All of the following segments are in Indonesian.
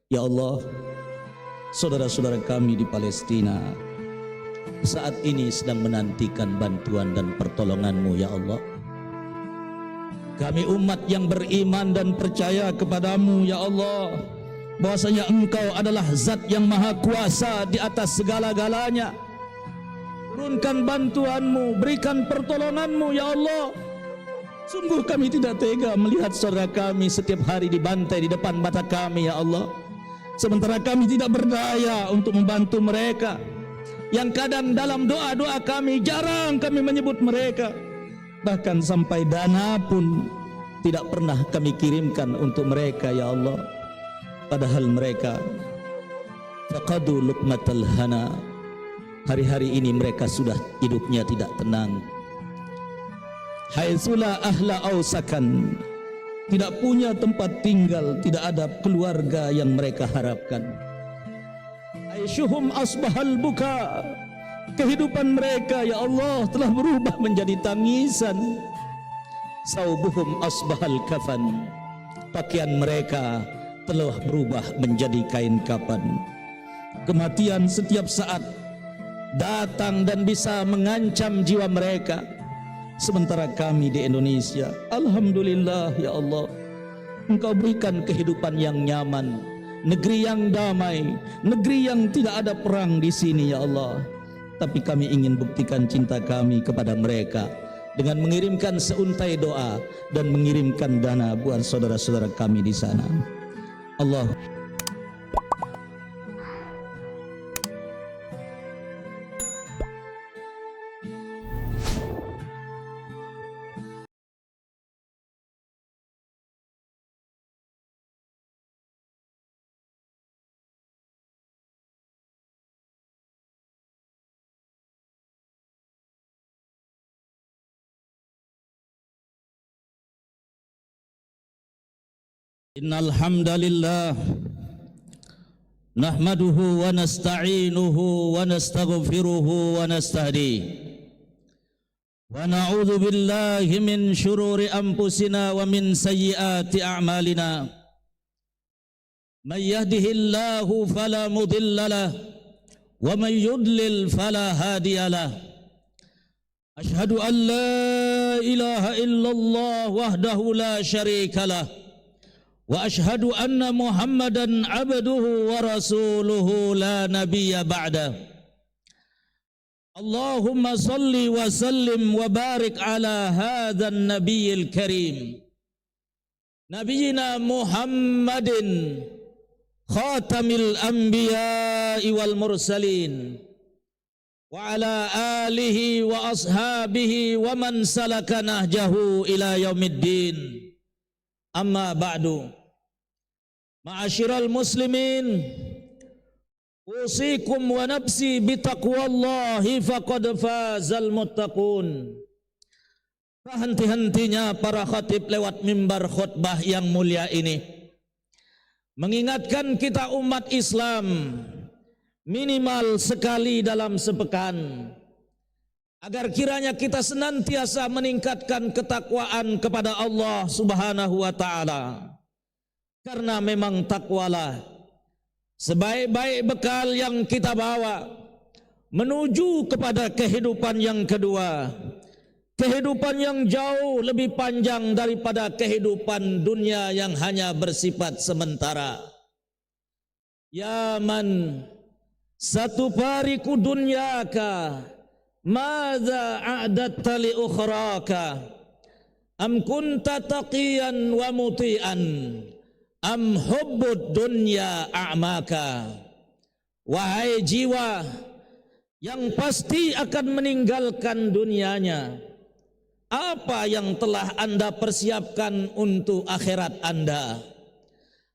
Ya Allah, saudara-saudara kami di Palestina saat ini sedang menantikan bantuan dan pertolongan-Mu ya Allah. Kami umat yang beriman dan percaya kepada-Mu ya Allah, bahwasanya Engkau adalah zat yang maha kuasa di atas segala-galanya. Turunkan bantuan-Mu, berikan pertolongan-Mu ya Allah. Sungguh kami tidak tega melihat saudara kami setiap hari dibantai di depan mata kami ya Allah, sementara kami tidak berdaya untuk membantu mereka. Yang kadang dalam doa-doa kami jarang kami menyebut mereka, bahkan sampai dana pun tidak pernah kami kirimkan untuk mereka ya Allah. Padahal mereka faqadu luqmatal hana, hari-hari ini mereka sudah hidupnya tidak tenang. Haitsula ahla ausakan, tidak punya tempat tinggal, tidak ada keluarga yang mereka harapkan. Aisyuhum asbahal buka, kehidupan mereka ya Allah telah berubah menjadi tangisan. Saubuhum asbahal kafan, pakaian mereka telah berubah menjadi kain kapan. Kematian setiap saat datang dan bisa mengancam jiwa mereka. Sementara kami di Indonesia, alhamdulillah ya Allah, Engkau berikan kehidupan yang nyaman, negeri yang damai, negeri yang tidak ada perang di sini ya Allah. Tapi kami ingin buktikan cinta kami kepada mereka dengan mengirimkan seuntai doa dan mengirimkan dana buat saudara-saudara kami di sana. Allah Innal hamdalillah nahmaduhu wa nasta'inuhu wa nastaghfiruhu wa nastahdi wa na'udzu billahi min syururi anfusina wa min sayyiati a'malina. May yahdihillahu fala mudilla lahu wa may yudlil fala hadiya lahu. Asyhadu an la ilaha illallah wahdahu la syarika lahu wa ashhadu anna Muhammadan abduhu wa rasuluhu la nabiyya ba'da. Allahumma salli wa sallim wa barik ala hadzal nabiyil karim nabiyina Muhammadin khatamil anbiya'i wal mursalin wa ala alihi wa ashabihi wa man salaka nahjahu ila yaumiddin. Amma ba'du. Ma'asyiral muslimin, usikum wa nafsi bitaqwallahi faqad fazal muttaqun. Henti-hentinya para khatib lewat mimbar khutbah yang mulia ini mengingatkan kita umat Islam minimal sekali dalam sepekan, agar kiranya kita senantiasa meningkatkan ketakwaan kepada Allah Subhanahu wa taala. Karena memang takwalah sebaik-baik bekal yang kita bawa menuju kepada kehidupan yang kedua, kehidupan yang jauh lebih panjang daripada kehidupan dunia yang hanya bersifat sementara. Ya man satufariqu dunyaka madza a'datta li ukhraka am kunta taqiyan wa muti'an am hubbud dunya a'maka. Wahai jiwa yang pasti akan meninggalkan dunianya, apa yang telah Anda persiapkan untuk akhirat Anda?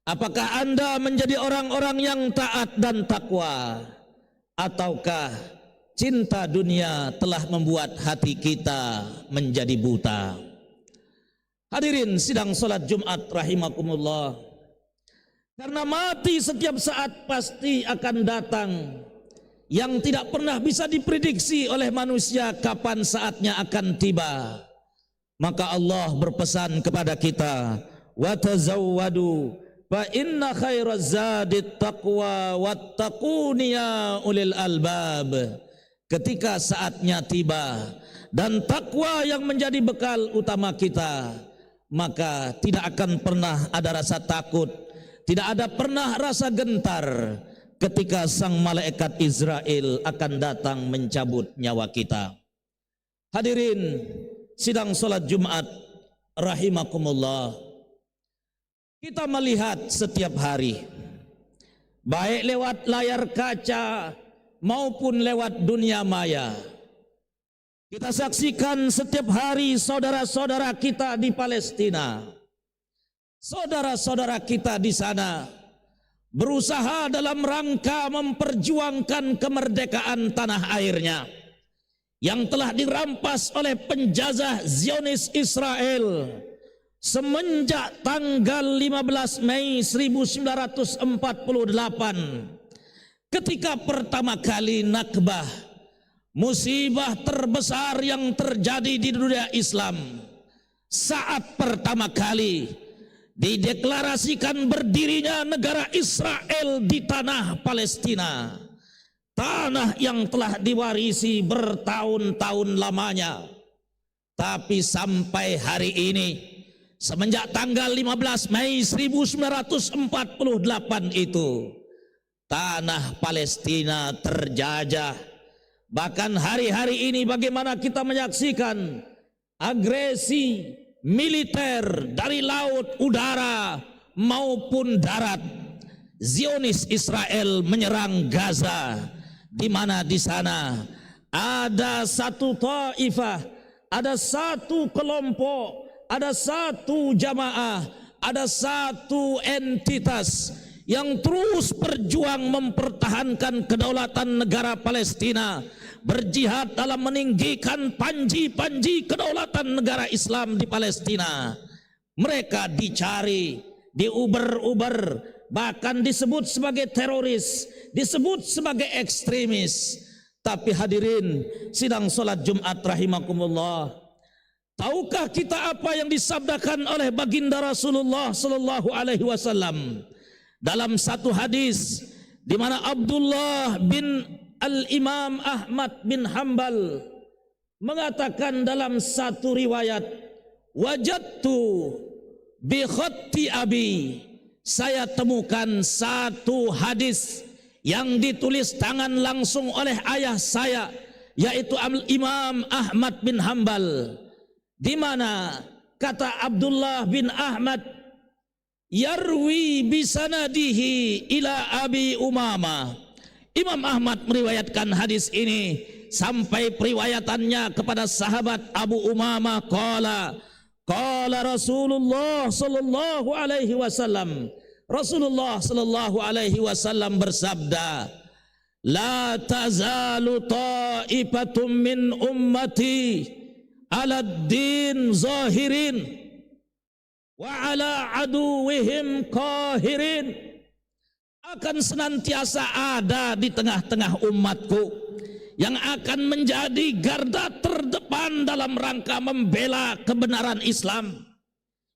Apakah Anda menjadi orang-orang yang taat dan takwa, ataukah cinta dunia telah membuat hati kita menjadi buta? Hadirin sidang salat Jumat rahimakumullah. Karena mati setiap saat pasti akan datang, yang tidak pernah bisa diprediksi oleh manusia kapan saatnya akan tiba. Maka Allah berpesan kepada kita, wa tazawwadu, Fa inna khairaz zadit taqwa wattaquni ya ulil albab. Ketika saatnya tiba dan takwa yang menjadi bekal utama kita, maka tidak akan pernah ada rasa takut, tidak ada pernah rasa gentar ketika sang malaikat Israel akan datang mencabut nyawa kita. Hadirin sidang salat Jumat rahimakumullah, kita melihat setiap hari, baik lewat layar kaca maupun lewat dunia maya, kita saksikan setiap hari saudara-saudara kita di Palestina, saudara-saudara kita di sana berusaha dalam rangka memperjuangkan kemerdekaan tanah airnya yang telah dirampas oleh penjajah Zionis Israel semenjak tanggal 15 Mei 1948, ketika pertama kali Nakbah, musibah terbesar yang terjadi di dunia Islam, saat pertama kali dideklarasikan berdirinya negara Israel di tanah Palestina, tanah yang telah diwarisi bertahun-tahun lamanya. Tapi sampai hari ini, semenjak tanggal 15 Mei 1948 itu, tanah Palestina terjajah. Bahkan hari-hari ini bagaimana kita menyaksikan agresi militer dari laut, udara maupun darat. Zionis Israel menyerang Gaza, di mana di sana ada satu taifah, ada satu kelompok, ada satu jamaah, ada satu entitas yang terus berjuang mempertahankan kedaulatan negara Palestina, berjihad dalam meninggikan panji-panji kedaulatan negara Islam di Palestina. Mereka dicari, diuber-uber, bahkan disebut sebagai teroris, disebut sebagai ekstremis. Tapi hadirin sidang salat Jumat rahimakumullah, tahukah kita apa yang disabdakan oleh baginda Rasulullah sallallahu alaihi wasallam dalam satu hadis di mana Abdullah bin Al-Imam Ahmad bin Hanbal mengatakan dalam satu riwayat, wajadtu bi khatti abi, saya temukan satu hadis yang ditulis tangan langsung oleh ayah saya, yaitu Imam Ahmad bin Hanbal, di mana kata Abdullah bin Ahmad, yarwi bisanadihi ila Abi Umamah. Imam Ahmad meriwayatkan hadis ini sampai periwayatannya kepada sahabat Abu Umamah, qala Rasulullah sallallahu alaihi wasallam, Rasulullah sallallahu alaihi wasallam bersabda, la tazalu ta'ifatum min ummati ala din zahirin wa ala aduwihim qahirin. Akan senantiasa ada di tengah-tengah umatku yang akan menjadi garda terdepan dalam rangka membela kebenaran Islam,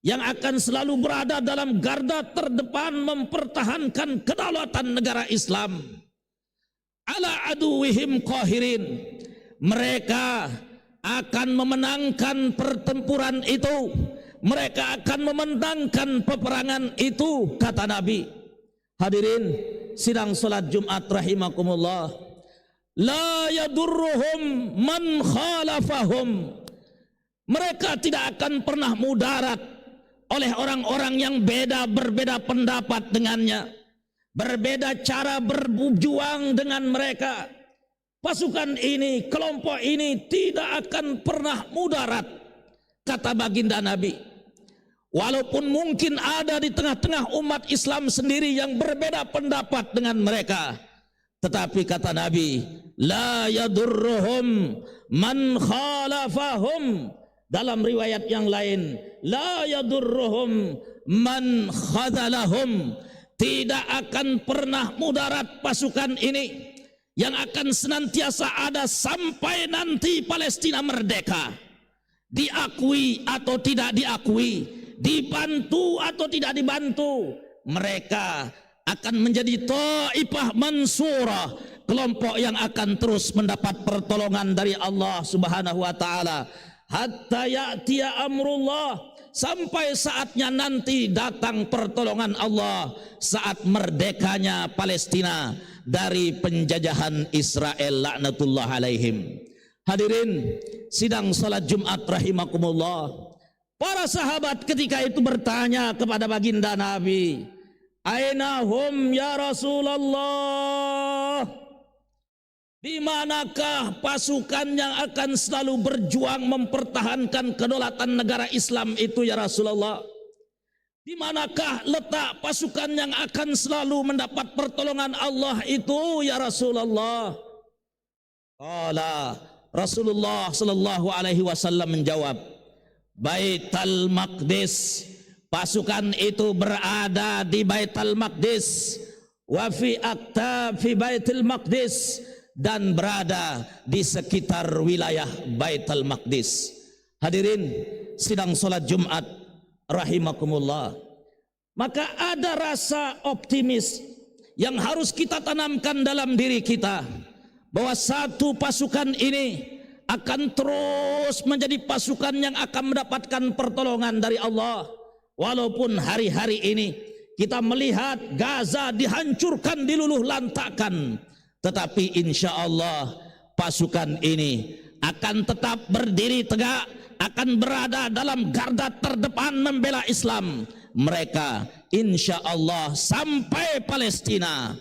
yang akan selalu berada dalam garda terdepan mempertahankan kedaulatan negara Islam. Ala aduwihim qahirin, mereka akan memenangkan pertempuran itu, mereka akan memenangkan peperangan itu, kata Nabi. Hadirin sidang salat Jumat rahimakumullah, la yadurruhum man khalafahum, mereka tidak akan pernah mudarat oleh orang-orang yang berbeda pendapat dengannya, berbeda cara berjuang dengan mereka. Pasukan ini, kelompok ini tidak akan pernah mudarat, kata baginda Nabi. Walaupun mungkin ada di tengah-tengah umat Islam sendiri yang berbeda pendapat dengan mereka, tetapi kata Nabi, la yadurruhum man khalafahum. Dalam riwayat yang lain, la yadurruhum man khadalahum, tidak akan pernah mudarat pasukan ini, yang akan senantiasa ada sampai nanti Palestina merdeka, diakui atau tidak diakui, dibantu atau tidak dibantu, mereka akan menjadi Taifah Mansurah, kelompok yang akan terus mendapat pertolongan dari Allah Subhanahu wa taala, hatta ya'tiya amrullah, sampai saatnya nanti datang pertolongan Allah saat merdekanya Palestina dari penjajahan Israel laknatullah alaihim. Hadirin sidang salat Jumat rahimakumullah, para sahabat ketika itu bertanya kepada baginda Nabi, "Aina hum ya Rasulullah?" Di manakah pasukan yang akan selalu berjuang mempertahankan kedaulatan negara Islam itu ya Rasulullah? Di manakah letak pasukan yang akan selalu mendapat pertolongan Allah itu ya Rasulullah? Qala Rasulullah sallallahu alaihi wasallam menjawab, Baitul Maqdis, pasukan itu berada di Baitul Maqdis, wa fi aktafi Baitul Maqdis, dan berada di sekitar wilayah Baitul Maqdis. Hadirin sidang salat Jumat rahimakumullah, maka ada rasa optimis yang harus kita tanamkan dalam diri kita, bahwa satu pasukan ini akan terus menjadi pasukan yang akan mendapatkan pertolongan dari Allah. Walaupun hari-hari ini kita melihat Gaza dihancurkan, diluluh lantakkan, tetapi insya Allah pasukan ini akan tetap berdiri tegak, akan berada dalam garda terdepan membela Islam. Mereka insya Allah sampai Palestina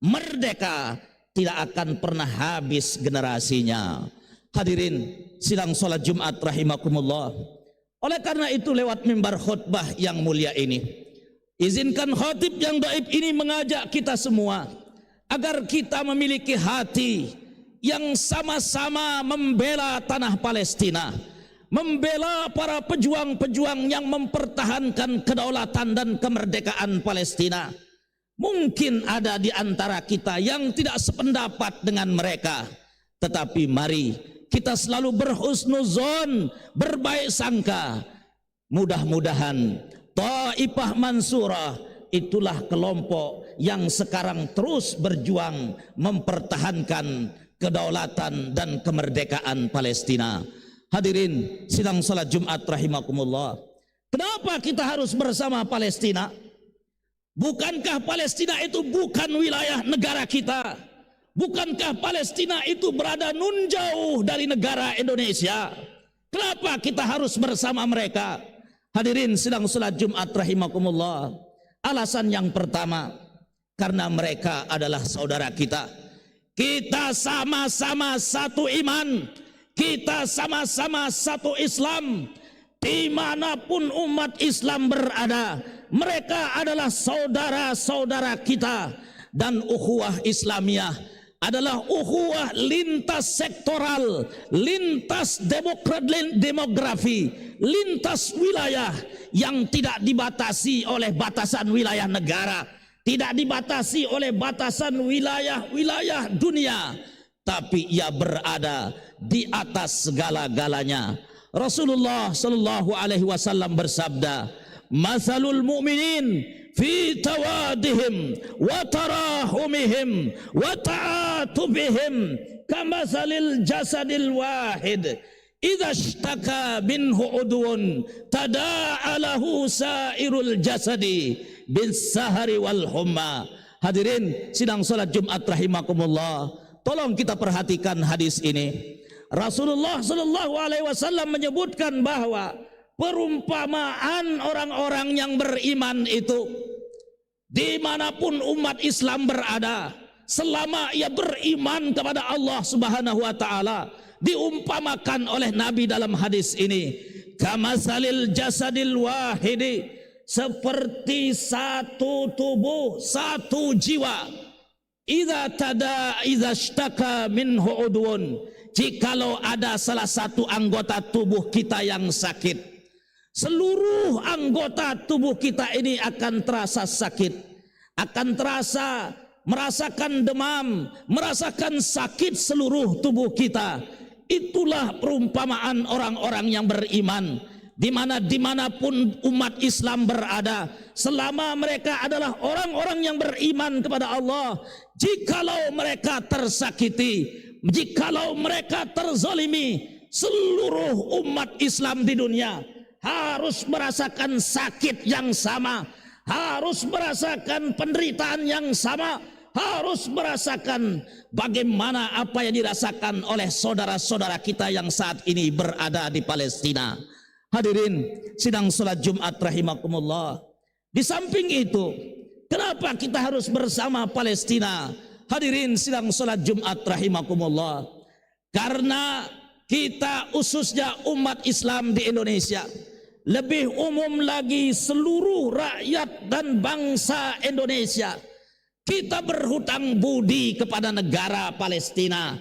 merdeka tidak akan pernah habis generasinya. Hadirin sidang salat Jumat rahimakumullah, oleh karena itu lewat mimbar khutbah yang mulia ini, izinkan khatib yang dhaif ini mengajak kita semua agar kita memiliki hati yang sama-sama membela tanah Palestina, membela para pejuang-pejuang yang mempertahankan kedaulatan dan kemerdekaan Palestina. Mungkin ada di antara kita yang tidak sependapat dengan mereka, tetapi mari kita selalu berhusnuzon, berbaik sangka. Mudah-mudahan Taifah Mansurah itulah kelompok yang sekarang terus berjuang mempertahankan kedaulatan dan kemerdekaan Palestina. Hadirin sidang salat Jumat rahimakumullah, kenapa kita harus bersama Palestina? Bukankah Palestina itu bukan wilayah negara kita? Bukankah Palestina itu berada nun jauh dari negara Indonesia? Kenapa kita harus bersama mereka? Hadirin sidang salat Jumat rahimakumullah, alasan yang pertama, karena mereka adalah saudara kita. Kita sama-sama satu iman, kita sama-sama satu Islam. Dimanapun umat Islam berada, mereka adalah saudara-saudara kita. Dan ukhuwah Islamiyah adalah ukhuwah lintas sektoral, lintas demografi, lintas wilayah yang tidak dibatasi oleh batasan wilayah negara, tidak dibatasi oleh batasan wilayah-wilayah dunia, tapi ia berada di atas segala-galanya. Rasulullah sallallahu alaihi wasallam bersabda, "Matsalul mu'minin fi tawadihim wa tarahumihim wa ta'atubihim kamatsalil jasadil wahid idza ishtaka minhu udwun tada'a lahu sairul jasadi bis sahari wal humma." Hadirin sidang salat Jumat rahimakumullah, tolong kita perhatikan hadis ini. Rasulullah sallallahu alaihi wasallam menyebutkan bahwa perumpamaan orang-orang yang beriman itu, dimanapun umat Islam berada, selama ia beriman kepada Allah Subhanahu wa taala, diumpamakan oleh Nabi dalam hadis ini, kamatsalil jasadil wahidi, seperti satu tubuh, satu jiwa. Idza ishtaka minhu udwun, jikalau ada salah satu anggota tubuh kita yang sakit, seluruh anggota tubuh kita ini akan terasa sakit, akan terasa merasakan demam, merasakan sakit seluruh tubuh kita. Itulah perumpamaan orang-orang yang beriman. dimanapun umat Islam berada, selama mereka adalah orang-orang yang beriman kepada Allah, jikalau mereka tersakiti, jikalau mereka terzalimi, seluruh umat Islam di dunia harus merasakan sakit yang sama, harus merasakan penderitaan yang sama, harus merasakan bagaimana apa yang dirasakan oleh saudara-saudara kita yang saat ini berada di Palestina. Hadirin sidang salat Jumat rahimakumullah. Di samping itu, kenapa kita harus bersama Palestina? Hadirin sidang salat Jumat rahimakumullah. Karena kita khususnya umat Islam di Indonesia, lebih umum lagi seluruh rakyat dan bangsa Indonesia, kita berhutang budi kepada negara Palestina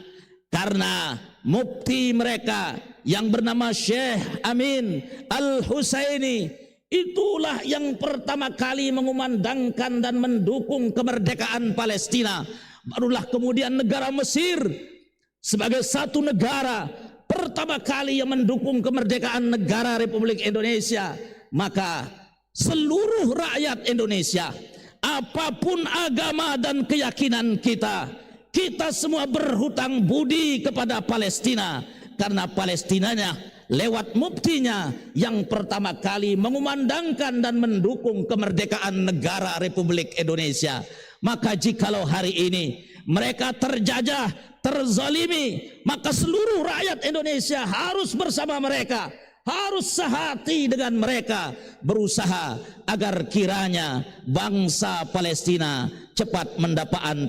karena mufti mereka yang bernama Syekh Amin Al-Husaini itulah yang pertama kali mengumandangkan dan mendukung kemerdekaan Palestina. Barulah kemudian negara Mesir sebagai satu negara pertama kali yang mendukung kemerdekaan negara Republik Indonesia. Maka seluruh rakyat Indonesia, apapun agama dan keyakinan kita, kita semua berhutang budi kepada Palestina, karena Palestinanya lewat muftinya yang pertama kali mengumandangkan dan mendukung kemerdekaan negara Republik Indonesia. Maka jikalau hari ini mereka terjajah, terzalimi, maka seluruh rakyat Indonesia harus bersama mereka, harus sehati dengan mereka, berusaha agar kiranya bangsa Palestina cepat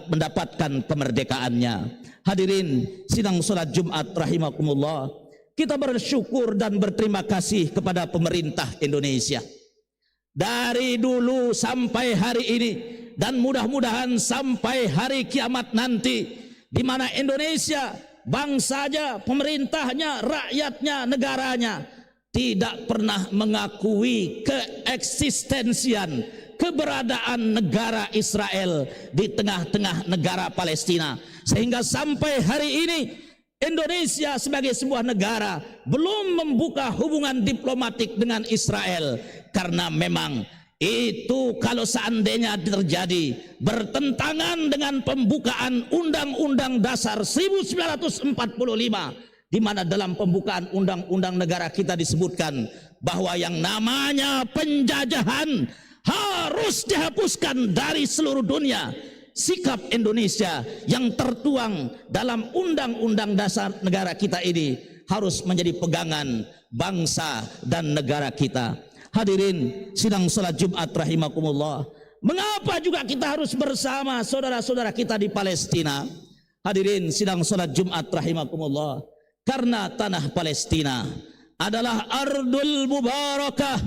mendapatkan kemerdekaannya. Hadirin sidang salat Jumat rahimakumullah, kita bersyukur dan berterima kasih kepada pemerintah Indonesia dari dulu sampai hari ini, dan mudah-mudahan sampai hari kiamat nanti, di mana Indonesia bangsanya, pemerintahnya, rakyatnya, negaranya tidak pernah mengakui keeksistensian, keberadaan negara Israel di tengah-tengah negara Palestina, sehingga sampai hari ini Indonesia sebagai sebuah negara belum membuka hubungan diplomatik dengan Israel, karena memang itu kalau seandainya terjadi bertentangan dengan pembukaan Undang-Undang Dasar 1945, di mana dalam pembukaan undang-undang negara kita disebutkan bahwa yang namanya penjajahan harus dihapuskan dari seluruh dunia. Sikap Indonesia yang tertuang dalam Undang-Undang Dasar negara kita ini harus menjadi pegangan bangsa dan negara kita. Hadirin sidang salat Jumat rahimakumullah, mengapa juga kita harus bersama saudara-saudara kita di Palestina? Hadirin sidang salat Jumat rahimakumullah, karena tanah Palestina adalah ardul mubarakah,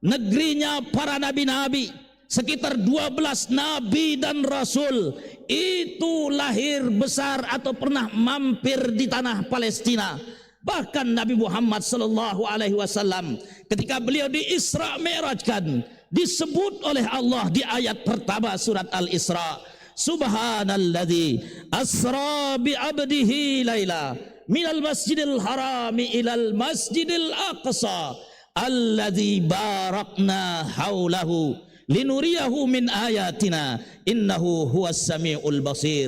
negerinya para nabi-nabi. Sekitar 12 nabi dan rasul itu lahir besar atau pernah mampir di tanah Palestina. Bahkan Nabi Muhammad sallallahu alaihi wasallam ketika beliau di Isra Mi'rajkan, disebut oleh Allah di ayat pertama surat Al-Isra, Subhanalladzi asra bi 'abdihi laila minal masjidil harami ilal masjidil aqsa alladzi barakna haulahu linuriyahu min ayatina innahu huwas samiul basir.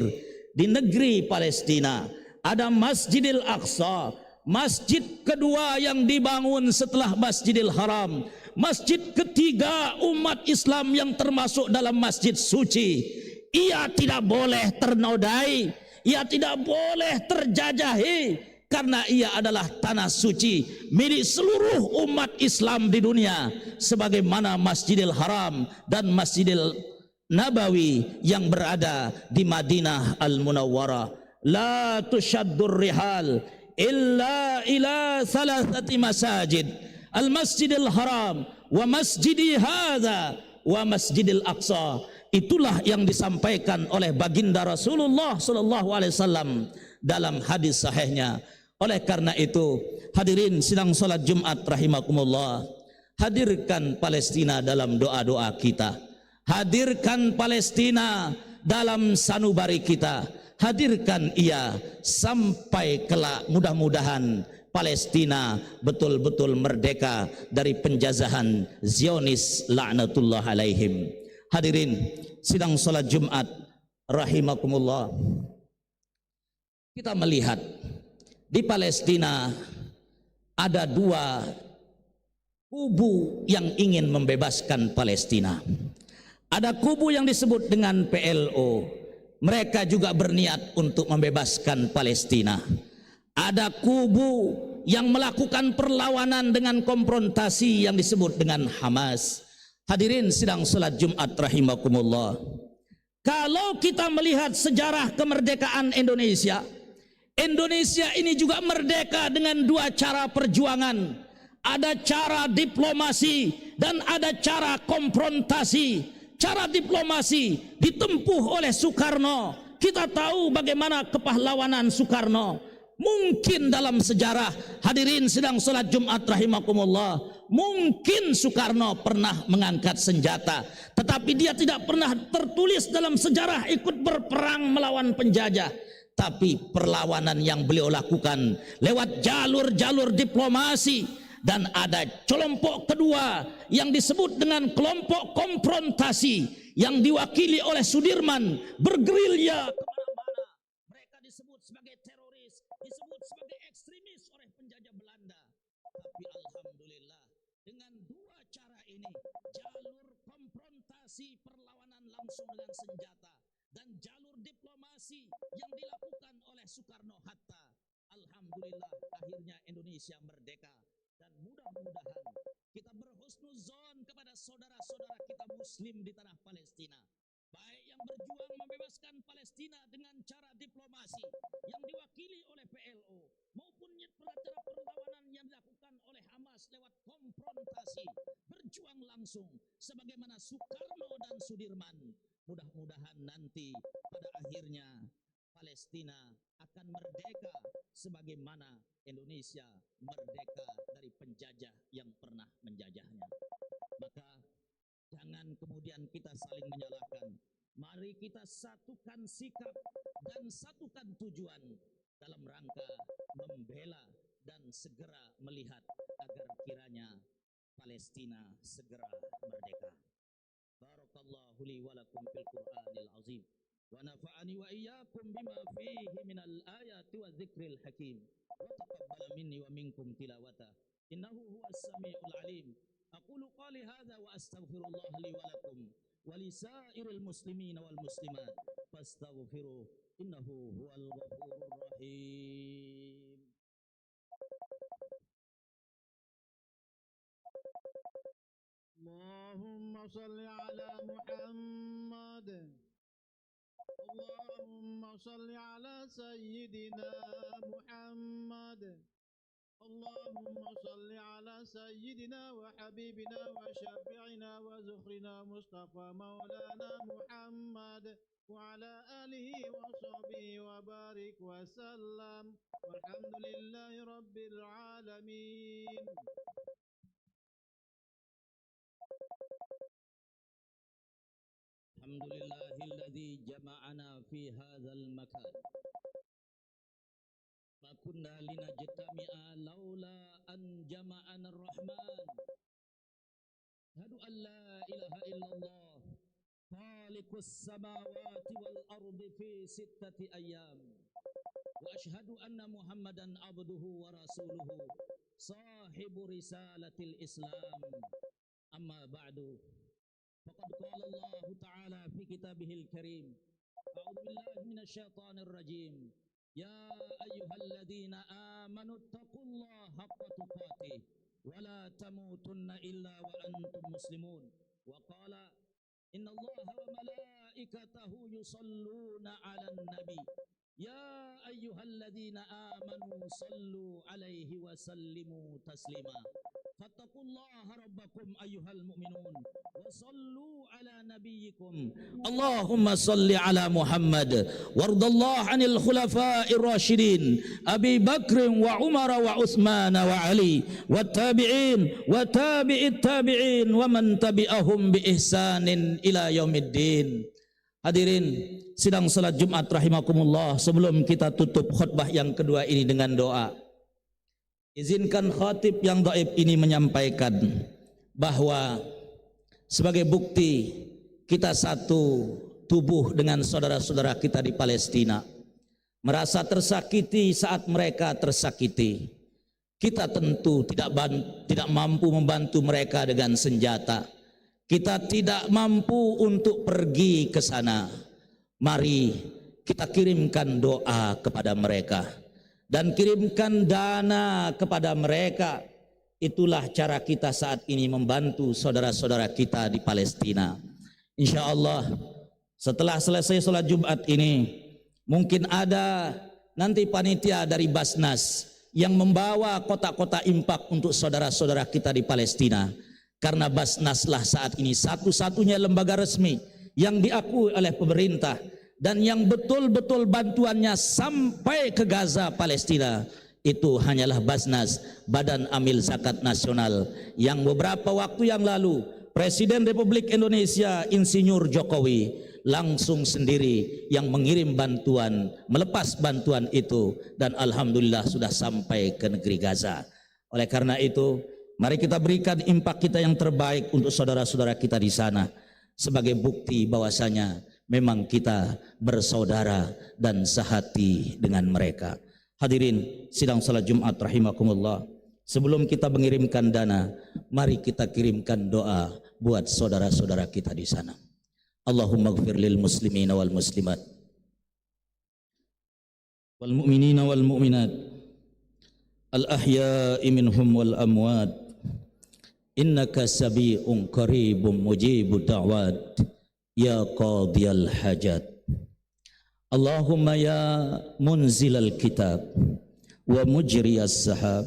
Di negeri Palestina ada Masjidil Aqsa, masjid kedua yang dibangun setelah Masjidil Haram, masjid ketiga umat Islam yang termasuk dalam masjid suci. Ia tidak boleh ternodai, ia tidak boleh terjajahi, karena ia adalah tanah suci milik seluruh umat Islam di dunia, sebagaimana Masjidil Haram dan Masjidil Nabawi yang berada di Madinah Al-Munawwarah. La tushaddur rihal illa ila thalathati masajid, Al-Masjidil Haram wa masjidi hadza wa Masjidil Aqsa. Itulah yang disampaikan oleh baginda Rasulullah sallallahu alaihi wasallam dalam hadis sahihnya. Oleh karena itu, hadirin sidang salat Jumat rahimakumullah, hadirkan Palestina dalam doa-doa kita, hadirkan Palestina dalam sanubari kita, hadirkan ia sampai kelak mudah-mudahan Palestina betul-betul merdeka dari penjajahan Zionis laknatullah alaihim. Hadirin sidang salat Jumat rahimakumullah, kita melihat di Palestina ada dua kubu yang ingin membebaskan Palestina. Ada kubu yang disebut dengan PLO, mereka juga berniat untuk membebaskan Palestina. Ada kubu yang melakukan perlawanan dengan konfrontasi yang disebut dengan Hamas. Hadirin sidang salat Jumat rahimakumullah, kalau kita melihat sejarah kemerdekaan Indonesia, Indonesia ini juga merdeka dengan dua cara perjuangan. Ada cara diplomasi dan ada cara konfrontasi. Cara diplomasi ditempuh oleh Soekarno. Kita tahu bagaimana kepahlawanan Soekarno. Mungkin dalam sejarah, hadirin sidang salat Jumat rahimakumullah, mungkin Soekarno pernah mengangkat senjata, tetapi dia tidak pernah tertulis dalam sejarah ikut berperang melawan penjajah. Tapi perlawanan yang beliau lakukan lewat jalur-jalur diplomasi. Dan ada kelompok kedua yang disebut dengan kelompok konfrontasi yang diwakili oleh Sudirman, bergerilya kemana-mana. Mereka disebut sebagai teroris, disebut sebagai ekstremis oleh penjajah Belanda. Tapi alhamdulillah, dengan dua cara ini, jalur konfrontasi perlawanan langsung dengan senjata dan jalur diplomasi yang dilakukan oleh Soekarno-Hatta, alhamdulillah akhirnya Indonesia merdeka. Dan mudah-mudahan kita berhusnuzon kepada saudara-saudara kita muslim di tanah Palestina, baik yang berjuang membebaskan Palestina dengan cara diplomasi yang diwakili oleh PLO, maupun cara perlawanan yang dilakukan oleh Hamas lewat konfrontasi, berjuang langsung sebagaimana Soekarno dan Sudirman. Mudah-mudahan nanti pada akhirnya Palestina akan merdeka sebagaimana Indonesia merdeka dari penjajah yang pernah menjajahnya. Maka jangan kemudian kita saling menyalahkan. Mari kita satukan sikap dan satukan tujuan dalam rangka membela dan segera melihat agar kiranya Palestina segera merdeka. Barakallahu li wa lakum fil Qur'anil azim. Wa nafa'ani wa iyyakum bima fihi minal ayati wa dzikril hakim. Wa taqabbal minni wa minkum tilawata. Innahu huwas samiul alim. Aqulu qali hadza wa astaghfirullah li wa lakum wa lisairil muslimina wal muslimat fastaghfiruh innahu huwal ghafurur rahim. Allahumma salli ala Muhammad. Allahumma salli ala Sayyidina Muhammad. Allahumma salli ala Sayyidina wa Habibina wa Syafi'ina wa Zukhrina Mustafa Maulana Muhammad wa ala alihi wa sahbihi wa barik wa sallam. Walhamdulillahi Rabbil Alamin. Alhamdulillahilladzi jama'ana fi hadzal makan. Ma kunna linajtami'a laula an jama'ana ar-Rahman. Asyhadu an la ilaha illallah khaliqus samawati wal ardi fi sittati ayyam. Wa asyhadu anna Muhammadan abduhu wa rasuluhu sahibu risalatil Islam. Amma ba'du. Faqad qala Allah Ta'ala fi kitabihil karim. A'udzu billahi minasyaitonir rajim. Ya ayyuhalladzina amanu taqullaha haqqa tuqatih wa la tamutunna illa wa antum muslimun. Wa qala innallaha wa malaikatahu yusalluna 'alan nabi. Ya ayyuhalladzina amanu sallu 'alaihi wa sallimu taslima. Fattaqullaha rabbakum ayyuhal mu'minun wa sallu ala nabiyyikum. Allahumma salli ala Muhammad wardallahu anil khulafa'ir rasyidin Abi Bakr wa Umar wa Utsman wa Ali wa tabi'in wa tabi'it tabi'in wa man tabi'ahum bi ihsanin ila yaumiddin. Hadirin sidang salat Jumat rahimakumullah, sebelum kita tutup khutbah yang kedua ini dengan doa, Izinkan khatib yang dhaif ini menyampaikan bahwa sebagai bukti kita satu tubuh dengan saudara-saudara kita di Palestina, merasa tersakiti saat mereka tersakiti. Kita tentu tidak mampu membantu mereka dengan senjata. Kita tidak mampu untuk pergi ke sana. Mari kita kirimkan doa kepada mereka dan kirimkan dana kepada mereka. Itulah cara kita saat ini membantu saudara-saudara kita di Palestina. Insya Allah setelah selesai sholat Jumat ini, mungkin ada nanti panitia dari Basnas yang membawa kotak-kotak impak untuk saudara-saudara kita di Palestina. Karena Basnaslah saat ini satu-satunya lembaga resmi yang diakui oleh pemerintah dan yang betul-betul bantuannya sampai ke Gaza, Palestina. Itu hanyalah Basnas, Badan Amil Zakat Nasional, yang beberapa waktu yang lalu Presiden Republik Indonesia Insinyur Jokowi langsung sendiri yang mengirim bantuan, melepas bantuan itu, dan alhamdulillah sudah sampai ke negeri Gaza. Oleh karena itu, mari kita berikan impak kita yang terbaik untuk saudara-saudara kita di sana sebagai bukti bahwasanya memang kita bersaudara dan sehati dengan mereka. Hadirin sidang salat Jumat rahimakumullah, sebelum kita mengirimkan dana, mari kita kirimkan doa buat saudara-saudara kita di sana. Allahumma ighfir lil muslimina wal muslimat wal mu'minina wal mu'minat al ahya'i minhum wal amwat innaka sabi'un qaribun mujibud da'wat ya qadiyal hajat. Allahumma ya munzilal kitab wa mujriyas sahab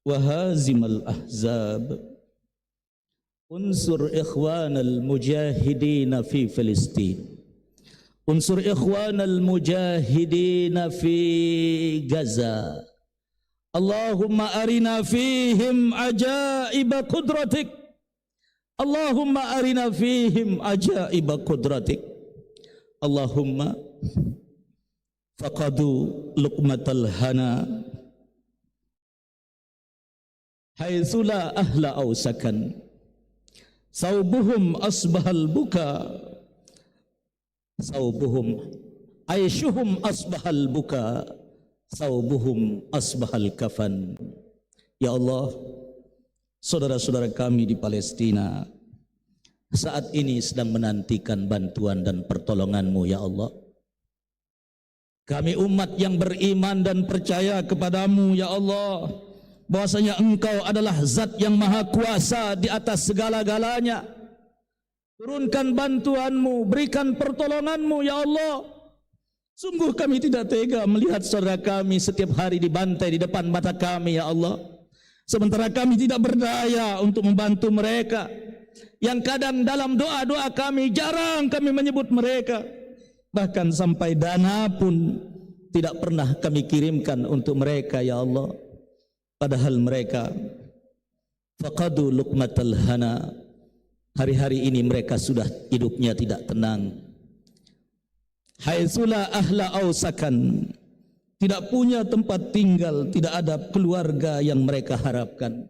wa hazimal ahzab unsur ikhwanal mujahidin fi Filistin, unsur ikhwanal mujahidin fi Gaza. Allahumma arina fihim ajaiba qudratik, Allahumma arina fihim ajaiba qudratik. Allahumma faqadu luqmatal hana haitsu la ahla aw sakan, saubuhum asbahal buka, saubuhum aishuhum asbahal buka, saubuhum asbahal kafan. Ya Allah, saudara-saudara kami di Palestina saat ini sedang menantikan bantuan dan pertolongan-Mu ya Allah. Kami umat yang beriman dan percaya kepadamu ya Allah, bahwasanya Engkau adalah zat yang maha kuasa di atas segala-galanya. Turunkan bantuan-Mu, berikan pertolongan-Mu ya Allah. Sungguh kami tidak tega melihat saudara kami setiap hari dibantai di depan mata kami ya Allah, sementara kami tidak berdaya untuk membantu mereka, yang kadang dalam doa-doa kami jarang kami menyebut mereka. Bahkan sampai dana pun tidak pernah kami kirimkan untuk mereka ya Allah. Padahal mereka faqadu luqmatal hana, hari-hari ini mereka sudah hidupnya tidak tenang. Haitsula ahla ausakan, tidak punya tempat tinggal, tidak ada keluarga yang mereka harapkan.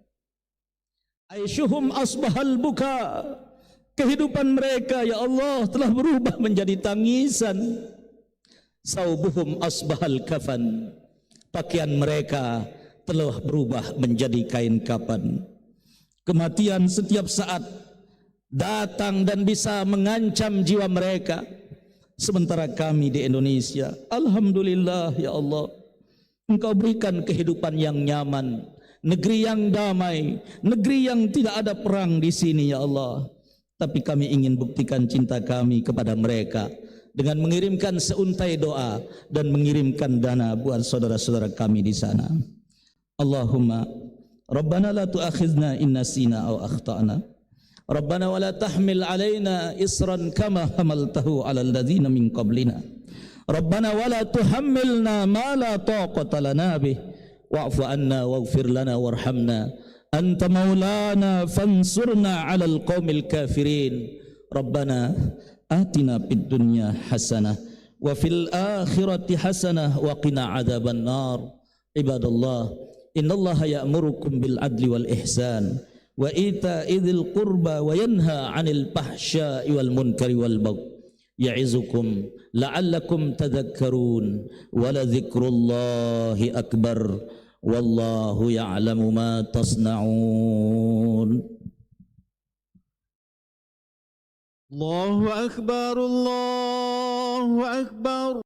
Aisyuhum asbahal buka, kehidupan mereka ya Allah telah berubah menjadi tangisan. Saubuhum asbahal kafan, pakaian mereka telah berubah menjadi kain kapan. Kematian setiap saat datang dan bisa mengancam jiwa mereka. Sementara kami di Indonesia, alhamdulillah ya Allah, Engkau berikan kehidupan yang nyaman, negeri yang damai, negeri yang tidak ada perang di sini ya Allah. Tapi kami ingin buktikan cinta kami kepada mereka dengan mengirimkan seuntai doa dan mengirimkan dana buat saudara-saudara kami di sana. Allahumma Rabbana la tu'akhizna in nasina aw akhtana, Rabbana wa la tahmil alaina isran kama hamaltahu ala alladhina min qablina, Rabbana wa la tuhammilna ma la taqata lana bih, wa'fu anna waghfir lana warhamna anta maulana fansurna 'alal qaumil kafirin. Rabbana atina fid dunya hasanah wa fil akhirati hasanah wa qina adzaban nar. Ibadallah, Innallaha ya'murukum bil adli wal ihsan wa ita'i dzil qurba wa yanha 'anil fahsya'i wal munkari wal baghi ya'izukum la'allakum tadhakkarun wa la dzikrullahi akbar wallahu ya'lamu ma tasna'un. Allahu akbar, Allahu akbar.